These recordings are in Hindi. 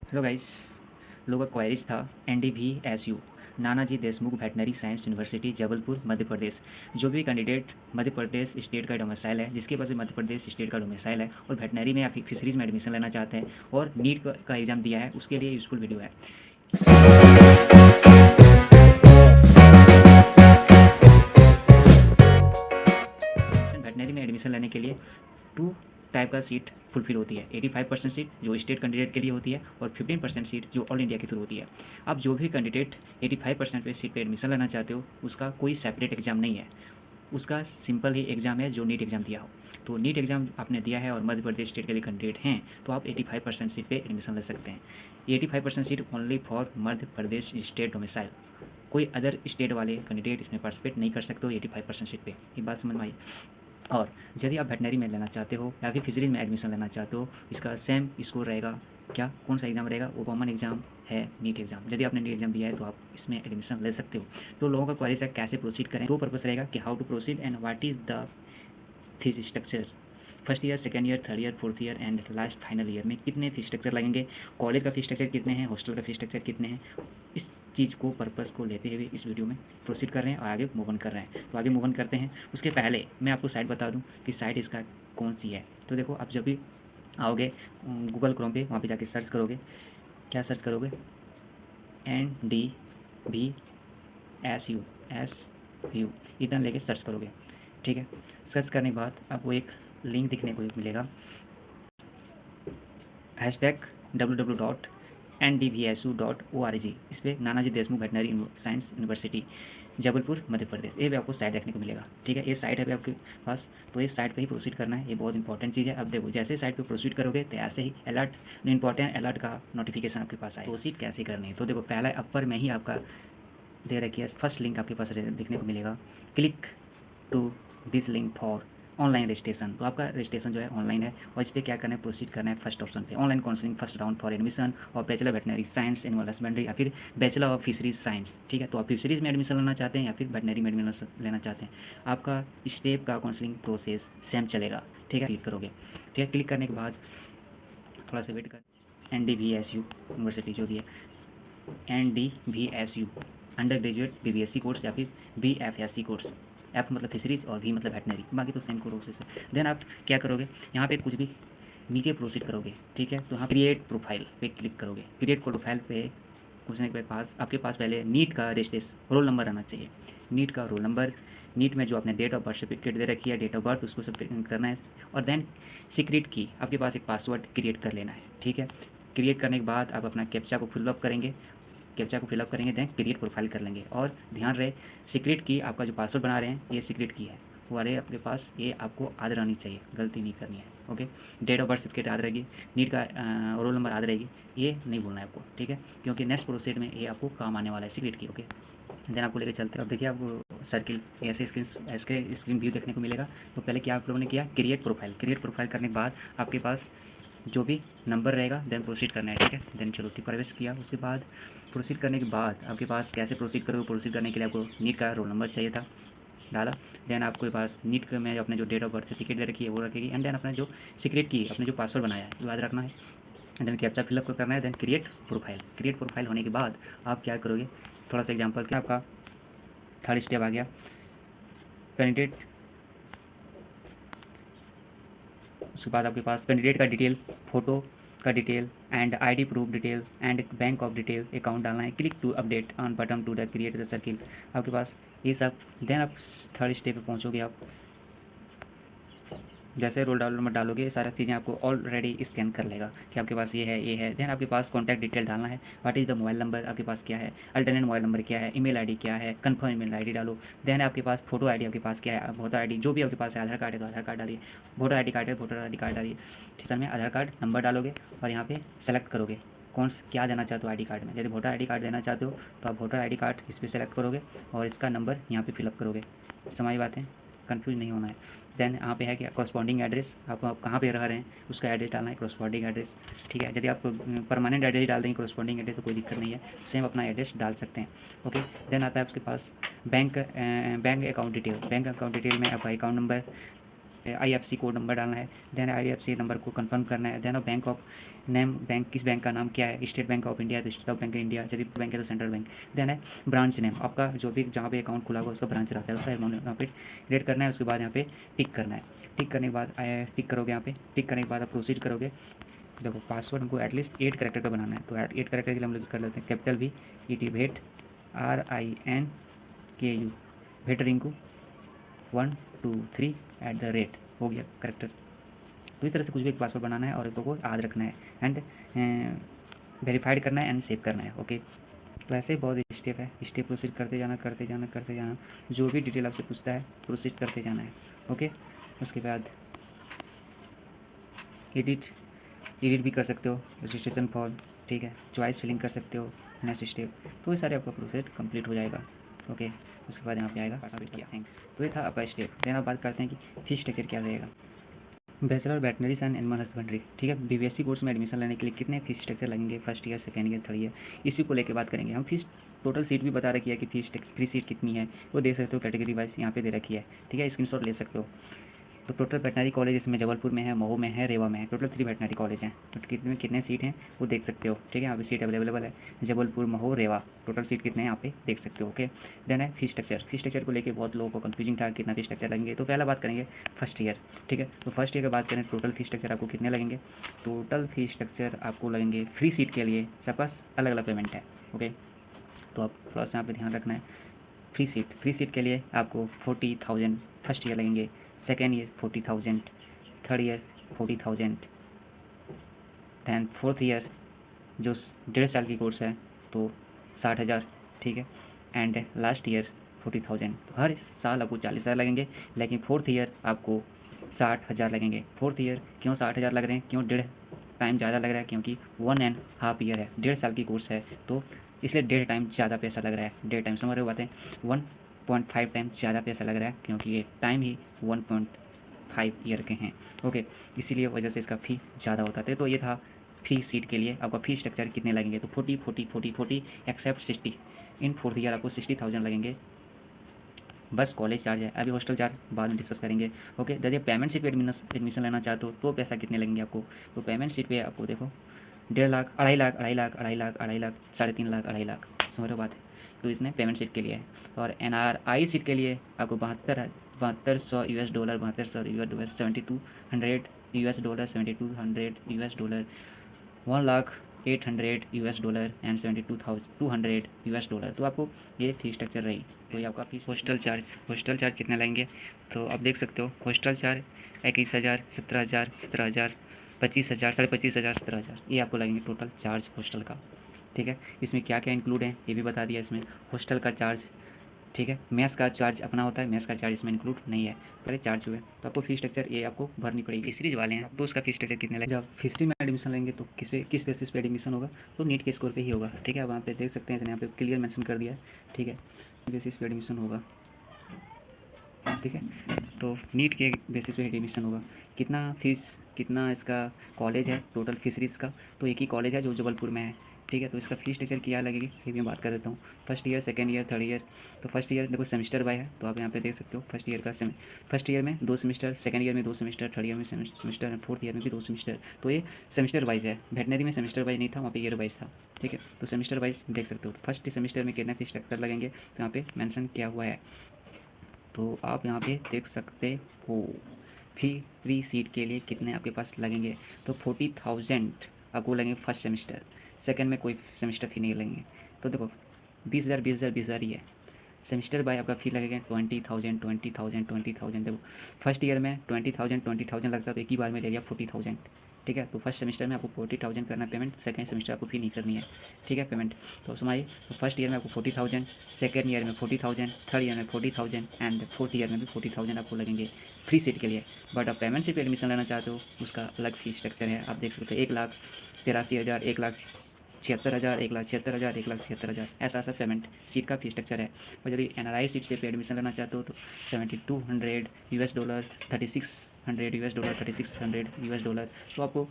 Hello guys. लोगों का क्वेरीज था NDVSU Nanaji Deshmukh veterinary science university Jabalpur Madhya Pradesh. जो भी कैंडिडेट मध्य प्रदेश स्टेट का डोमिसाइल है, जिसके पास भी मध्य प्रदेश स्टेट का डोमिसाइल है और वेटनरी में या फिर फिशरीज में एडमिशन लेना चाहते हैं और नीट का एग्ज़ाम दिया है, उसके लिए यूजफुल वीडियो है। वेटनरी में एडमिशन लेने के लिए टू टाइप का सीट फुलफिल होती है। 85% सीट जो स्टेट कैंडिडेट के लिए होती है और 15% सीट जो ऑल इंडिया के थ्रू होती है। अब जो भी कैंडिडेट 85% पे सीट पे एडमिशन लेना चाहते हो, उसका कोई सेपरेट एग्ज़ाम नहीं है। उसका सिंपल ही एग्ज़ाम है जो नीट एग्ज़ाम दिया हो। तो नीट एग्ज़ाम आपने दिया है और मध्य प्रदेश स्टेट के लिए कैंडिडेट हैं, तो आप 85% सीट पे एडमिशन ले सकते हैं। 85% seat only for Madhya Pradesh state domicile. कोई अदर स्टेट वाले कैंडिडेट इसमें पार्टिसिपेट नहीं कर सकते हो 85% सीट पे। ये बात समझ में आई। और यदि आप वेटनरी में लेना चाहते हो या फिर फिशरीज में एडमिशन लेना चाहते हो, इसका सेम स्कोर रहेगा। क्या कौन सा एग्ज़ाम रहेगा? वो कॉमन एग्ज़ाम है, नीट एग्ज़ाम। यदि आपने नीट एग्ज़ाम दिया है तो आप इसमें एडमिशन ले सकते हो। तो लोगों का क्वेरीज है कैसे प्रोसीड करें। दो पर्पस रहेगा कि how to proceed and what is the fees structure. First year, second year, third year, fourth year and last final year में कितने फीस स्ट्रक्चर लगेंगे, कॉलेज का फीस स्ट्रक्चर कितने हैं, हॉस्टल का फीस स्ट्रक्चर कितने हैं। इस चीज़ को, पर्पस को लेते हुए इस वीडियो में प्रोसीड कर रहे हैं और आगे मूव ऑन कर रहे हैं। तो आगे मूव ऑन करते हैं। उसके पहले मैं आपको साइट बता दूं कि साइट इसका कौन सी है। तो देखो, आप जब भी आओगे गूगल क्रोम पे, वहाँ पे जाके सर्च करोगे। क्या सर्च करोगे? NDVSU इतना लेके सर्च करोगे। ठीक है। सर्च करने के बाद आपको एक लिंक दिखने को मिलेगा, #www.ndvsu.org। इस पर Nanaji Deshmukh veterinary science university Jabalpur Madhya Pradesh, ये भी आपको साइट देखने को मिलेगा। ठीक है, ये साइट है भी आपके पास, तो इस साइट पे ही प्रोसीड करना है। ये बहुत इंपॉर्टेंट चीज़ है। अब देखो, जैसे साइट पे प्रोसीड करोगे तो ऐसे ही इंपॉर्टेंट अलर्ट का नोटिफिकेशन आपके पास आए। प्रोसीड कैसे करनी है, तो देखो, पहला अपर में ही आपका दे रखी है, फर्स्ट लिंक आपके पास देखने को मिलेगा, click to this link for online registration. तो आपका रजिस्ट्रेशन जो है ऑनलाइन है और इस पर क्या करना है, प्रोसीड करना है फर्स्ट ऑप्शन पे, online counselling first round for admission और bachelor veterinary science animal husbandry या फिर बैचलर ऑफ फिशरीज साइंस। ठीक है, तो आप फिशरीज में एडमिशन लेना चाहते हैं या फिर वेटनरी में एडमिशन लेना चाहते हैं, आपका स्टेप का काउंसलिंग प्रोसेस सेम चलेगा। ठीक है, क्लिक करोगे। ठीक है, क्लिक करने के बाद थोड़ा सा वेट कर। NDVSU यूनिवर्सिटी जो भी है, NDVSU under graduate BBSc course या फिर BFSc कोर्स। एफ मतलब फिशरीज और V मतलब वेटनरी, बाकी तो सेम कोर्सेस है। देन आप क्या करोगे, यहाँ पे कुछ भी नीचे प्रोसीड करोगे। ठीक है, तो यहाँ क्रिएट प्रोफाइल पे क्लिक करोगे। क्रिएट प्रोफाइल पे घुसने के पास आपके पास पहले नीट का रजिस्ट्रेशन रोल नंबर आना चाहिए। नीट का रोल नंबर, नीट में जो आपने डेट ऑफ बर्थ सर्टिफिकेट दे रखी है, डेट ऑफ बर्थ, उसको सब करना है। और देन सीक्रेट की आपके पास एक पासवर्ड क्रिएट कर लेना है। ठीक है, क्रिएट करने के बाद आप अपना कैप्चा को फिलअप करेंगे। कैप्चा को फिलअप करेंगे, देन क्रिएट प्रोफाइल कर लेंगे। और ध्यान रहे, सीक्रेट की आपका जो पासवर्ड बना रहे हैं, ये सीक्रेट की है, वो अरे आपके पास, ये आपको याद रहनी चाहिए, गलती नहीं करनी है। Okay, date of birth certificate याद रहेगी, नीट का रोल नंबर याद रहेगी, ये नहीं भूलना है आपको। ठीक है, क्योंकि नेक्स्ट प्रोसेस में ये आपको काम आने वाला है, सीक्रेट की। ओके, देन आपको लेकर चलते हैं। अब देखिए, आपको सर्किल ऐसे स्क्रीन व्यू देखने को मिलेगा। तो पहले क्या आप लोगों ने किया, क्रिएट प्रोफाइल। क्रिएट प्रोफाइल करने के बाद आपके पास जो भी नंबर रहेगा, देन प्रोसीड करना है। ठीक है, देन चलो ठीक प्रवेश किया। उसके बाद प्रोसीड करने के बाद आपके पास कैसे प्रोसीड करोगे, प्रोसीड करने के लिए आपको नीट का रोल नंबर चाहिए था, डाला। देन आपके पास नीट में अपने जो डेट ऑफ बर्थ सर्टिफिकेट दे रखी है वो रखेगी। एंड देन अपना जो सीक्रेट की, अपने जो पासवर्ड बनाया है वो याद रखना है। देन कैप्चा फिलअप करना है। Then create profile. Create profile होने के बाद आप क्या करोगे, थोड़ा सा एग्जाम्पल, क्या आपका थर्ड स्टेप आ गया, कैंडिडेट। उसके बाद आपके पास कैंडिडेट का डिटेल, फ़ोटो का detail and ID proof detail and bank of detail, account डालना है। Click to update on button to the create the circle, आपके पास ये सब। देन आप थर्ड स्टेप पे पहुंचोगे। आप जैसे रोल नंबर डालोगे, ये सारी चीज़ें आपको ऑलरेडी स्कैन कर लेगा कि आपके पास ये है, ये है। देन आपके पास कॉन्टैक्ट डिटेल डालना है, what is the mobile number आपके पास क्या है, अल्टरनेट मोबाइल नंबर क्या है, ईमेल आईडी क्या है, कंफर्म ईमेल आईडी डालो। देन आपके पास फोटो आईडी आपके पास क्या है, वोटर आईडी जो भी आपके पास है, आधार कार्ड है तो आधार कार्ड डालिए, वोटर आईडी कार्ड है वोटर आईडी कार्ड डालिए। ठीक में आधार कार्ड नंबर डालोगे और यहाँ पे सेलेक्ट करोगे कौन क्या देना चाहते हो आई डी कार्ड में। यदि वोटर आई डी कार्ड देना चाहते हो तो आप वोटर आई डी कार्ड इस पर सेलेक्ट करोगे और इसका नंबर यहाँ पे फिलअप करोगे। समझ बात है, कंफ्यूज नहीं होना है। देन यहाँ पे है कि कॉरस्पॉन्डिंग एड्रेस, आप कहाँ पे रह रहे हैं उसका एड्रेस डालना है, कॉरस्पॉन्डिंग एड्रेस। ठीक है, यदि आप परमानेंट एड्रेस डाल देंगे कॉरस्पॉन्डिंग एड्रेस तो कोई दिक्कत नहीं है, सेम अपना एड्रेस डाल सकते हैं। ओके, देन आता है उसके पास bank account detail. Bank account detail में आपका account number, IFSC code number डालना है, देन IFSC नंबर को कंफर्म करना है, then bank of name, bank किस बैंक का नाम क्या है, स्टेट बैंक ऑफ इंडिया तो state of bank of India, यदि बैंक है तो सेंट्रल बैंक, देन है ब्रांच नेम, आपका जो भी जहाँ पे अकाउंट खुला हुआ उसका ब्रांच रहता है उसका अमाउंट यहाँ पे क्रिएट करना है। उसके बाद यहाँ पे टिक करना है, टिक करने के बाद टिक करोगे, यहाँ पे टिक करने के बाद आप प्रोसीड करोगे। देखो पासवर्ड हमको एटलीस्ट 8 कैरेक्टर का बनाना है, तो 8 कैरेक्टर के लिए हम लोग कर लेते हैं कैपिटल VET भेट RINKU भेट रिंकू 1 2 3 @ हो गया करेक्टर। तो इस तरह से कुछ भी एक पासवर्ड बनाना है और एक को याद रखना है एंड वेरीफाइड करना है एंड सेव करना है। ओके, तो ऐसे बहुत स्टेप है, स्टेप प्रोसीड करते जाना करते जाना करते जाना, जो भी डिटेल आपसे पूछता है प्रोसीड करते जाना है। ओके, उसके बाद एडिट भी कर सकते हो, रजिस्ट्रेशन फॉर्म, ठीक है, चॉइस फिलिंग कर सकते हो, नेक्स्ट स्टेप, तो ये सारे आपका प्रोसेस कंप्लीट हो जाएगा। ओके, उसके बाद यहाँ पे आएगा थैंक्स। तो ये था आपका स्टेप। देन आप बात करते हैं कि फीस स्ट्रक्चर क्या रहेगा। Bachelor veterinary and animal husbandry, ठीक है, BVSC कोर्स में एडमिशन लेने के लिए कितने फीस स्ट्रक्चर लगेंगे, first year, second year, third year, इसी को लेकर बात करेंगे हम। फीस टोटल सीट भी बता रखी है कि फ्री सीट कितनी है, वो देख सकते हो, कैटेगरी वाइज यहाँ पे दे रखी है, ठीक है, स्क्रीनशॉट ले सकते हो। तो टोटल वेटनरी कॉलेज इसमें जबलपुर में है, मऊ में है, रेवा में है, टोटल 3 वेटनरी कॉलेज हैं। तो कितने सीट हैं वो देख सकते हो, ठीक है, यहाँ पे सीट अवेलेबल है, जबलपुर, मऊ, रेवा, टोटल सीट कितने हैं यहाँ पे देख सकते हो। ओके, देन है फीस स्ट्रक्चर को लेके बहुत लोगों को कंफ्यूजिंग था कितना फीस स्ट्रक्चर लगेंगे। तो पहला बात करेंगे फर्स्ट ईयर, ठीक है, तो फर्स्ट ईयर की बात करें टोटल फीस स्ट्रक्चर आपको कितने लगेंगे। टोटल फीस स्ट्रक्चर आपको लगेंगे फ्री सीट के लिए सबके पास अलग अलग पेमेंट है। ओके, तो आप थोड़ा सा यहाँ पर ध्यान रखना है। फ्री सीट के लिए आपको 40,000 फर्स्ट ईयर लगेंगे, second year 40,000, third year 40,000, then fourth year जो 1.5 साल की कोर्स है तो 60,000, ठीक है, एंड लास्ट ईयर 40,000। तो हर साल आपको 40,000 लगेंगे, लेकिन फोर्थ ईयर आपको 60,000 लगेंगे। फोर्थ ईयर क्यों 60,000 लग रहे हैं, क्यों 1.5 टाइम ज़्यादा लग रहा है, क्योंकि 1.5 ईयर है, 1.5 साल की कोर्स है, तो इसलिए 1.5 टाइम ज़्यादा पैसा लग रहा है। 1.5 टाइम समझ रहे हो बातें, 1.5 टाइम ज़्यादा पैसा लग रहा है, क्योंकि ये टाइम ही 1.5 ईयर के हैं। ओके, इसीलिए वजह से इसका फ़ी ज़्यादा होता है। तो ये था फ्री सीट के लिए आपका फी स्ट्रक्चर कितने लगेंगे। तो 40 एक्सेप्ट 60, इन फोर्थ ईयर आपको 60,000 लगेंगे, बस कॉलेज चार्ज है। अभी हॉस्टल चार्ज बाद में डिस्कस करेंगे। ओके, यदि पेमेंट सीट पे एडमिशन लेना चाहते हो तो पैसा कितने लगेंगे आपको। तो पेमेंट सीट पे आपको देखो 1.5 लाख, 2.5 लाख, 2.5 लाख, 2.5 लाख, 2.5 लाख, 3.5 लाख, 2.5 लाख, समझ रहे हो बात है। तो इतने पेमेंट सीट के लिए है। और NRI सीट के लिए आपको 7200 $, 7200 $, $7,200 $7,200 $1,0800 एंड $72,200। तो आपको ये फीस स्ट्रक्चर रही। तो ये आपका फीस। हॉस्टल चार्ज कितना लेंगे, तो आप देख सकते हो हॉस्टल चार्ज 21,000, 17,000, 17,000, 25,000, 25,500, 17,000, ये आपको लगेंगे टोटल चार्ज हॉस्टल का। ठीक है, इसमें क्या क्या इंक्लूड है ये भी बता दिया इसमें। हॉस्टल का चार्ज, ठीक है, मेस का चार्ज अपना होता है, मेस का चार्ज इसमें इंक्लूड नहीं है। पहले चार्ज हुए तो आपको फीस स्ट्रक्चर ये आपको भरनी पड़ेगी। सीरीज वाले हैं तो उसका फीस स्ट्रक्चर कितने लगेगा। जब फिस्ट्री में एडमिशन लेंगे तो किस बेसिस पे एडमिशन होगा, तो नीट के स्कोर पे ही होगा। ठीक है, अब वहाँ पे देख सकते हैं, यहाँ पे क्लियर मेंशन कर दिया है। ठीक है, बेसिस पे एडमिशन होगा। ठीक है, तो नीट के बेसिस पे एडमिशन होगा। कितना फीस, कितना इसका कॉलेज है टोटल फिशरीज़ का, तो एक ही कॉलेज है जो जबलपुर में है। ठीक है, तो इसका फीस स्ट्रक्चर क्या लगेगी ये भी मैं बात कर देता हूँ। First year, second year, third year. तो फर्स्ट ईयर देखो सेमेस्टर बाय है, तो आप यहाँ पे देख सकते हो फर्स्ट ईयर का फर्स्ट ईयर में 2 सेमेस्टर, सेकेंड ईयर में 2 सेमेस्टर, थर्ड ईयर में सेमेस्टर एंड फोर्थ ईयर में भी 2 सेमेस्टर। तो ये सेमेस्टर वाइज है। वेटनरी में सेमेस्टर वाइज नहीं था, वहाँ पे ईयर वाइज था। ठीक है, तो सेमेस्टर वाइज देख सकते हो। फर्स्ट सेमेस्टर में कितना फीस स्ट्रक्चर लगेंगे तो यहाँ पे मैंसन किया हुआ है, तो आप यहाँ पे देख सकते हो। फ्री सीट के लिए कितने आपके पास लगेंगे, तो 40,000 आपको लगेंगे फर्स्ट सेमेस्टर, सेकंड में कोई सेमेस्टर फ़ी नहीं लगेंगे। तो देखो 20,000 20,000 20,000 ही है। सेमेस्टर बाय आपका फ़ी लगेगा 20,000 20,000 20,000। देखो फर्स्ट ईयर में 20,000 लगता है, तो एक ही बार में ले लिया 40,000। ठीक है, तो फर्स्ट सेमेस्टर में आपको 40,000 करना है पेमेंट, सेकंड सेमेस्टर आपको फ़ी नहीं करनी है। ठीक है, पेमेंट तो समझिए, तो फर्स्ट ईयर में आपको 40,000, सेकंड ईयर में 40,000, थर्ड ईयर में 40,000 एंड फोर्थ ईयर में भी 40,000 आपको लगेंगे फ्री सीट के लिए। बट आप पेमेंट सीट पर एडमिशन लेना चाहते हो उसका अलग फीस स्ट्रक्चर है। आप देख सकते हो 1,83,000, 1,76,000, 1,76,000, 1,76,000, ऐसा पेमेंट सीट का फीस स्ट्रक्चर है। और यदि NRI सीट से पे एडमिशन लेना चाहते हो तो $7,200 $3,600 $3,600 तो आपको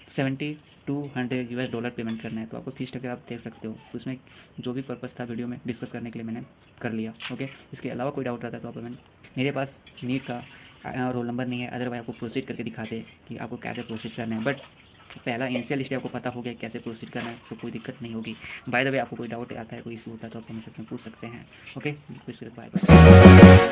$7,200 पेमेंट करना है। तो आपको फीस स्ट्रक्चर आप देख सकते हो। तो उसमें जो भी पर्पज़ था वीडियो में डिस्कस करने के लिए मैंने कर लिया। ओके, इसके अलावा कोई डाउट रहता है तो आप मेरे पास नीट का रोल नंबर नहीं है, अदरवाइज आपको प्रोसीड करके दिखाते कि आपको कैसे प्रोसीड करना है। बट पहला इनिशियल स्टेप आपको पता हो गया कैसे प्रोसीड करना है, तो कोई दिक्कत नहीं होगी। बाय द वे आपको कोई डाउट आता है, कोई इशू होता है तो आप हमें पूछ सकते हैं। Okay, bye bye.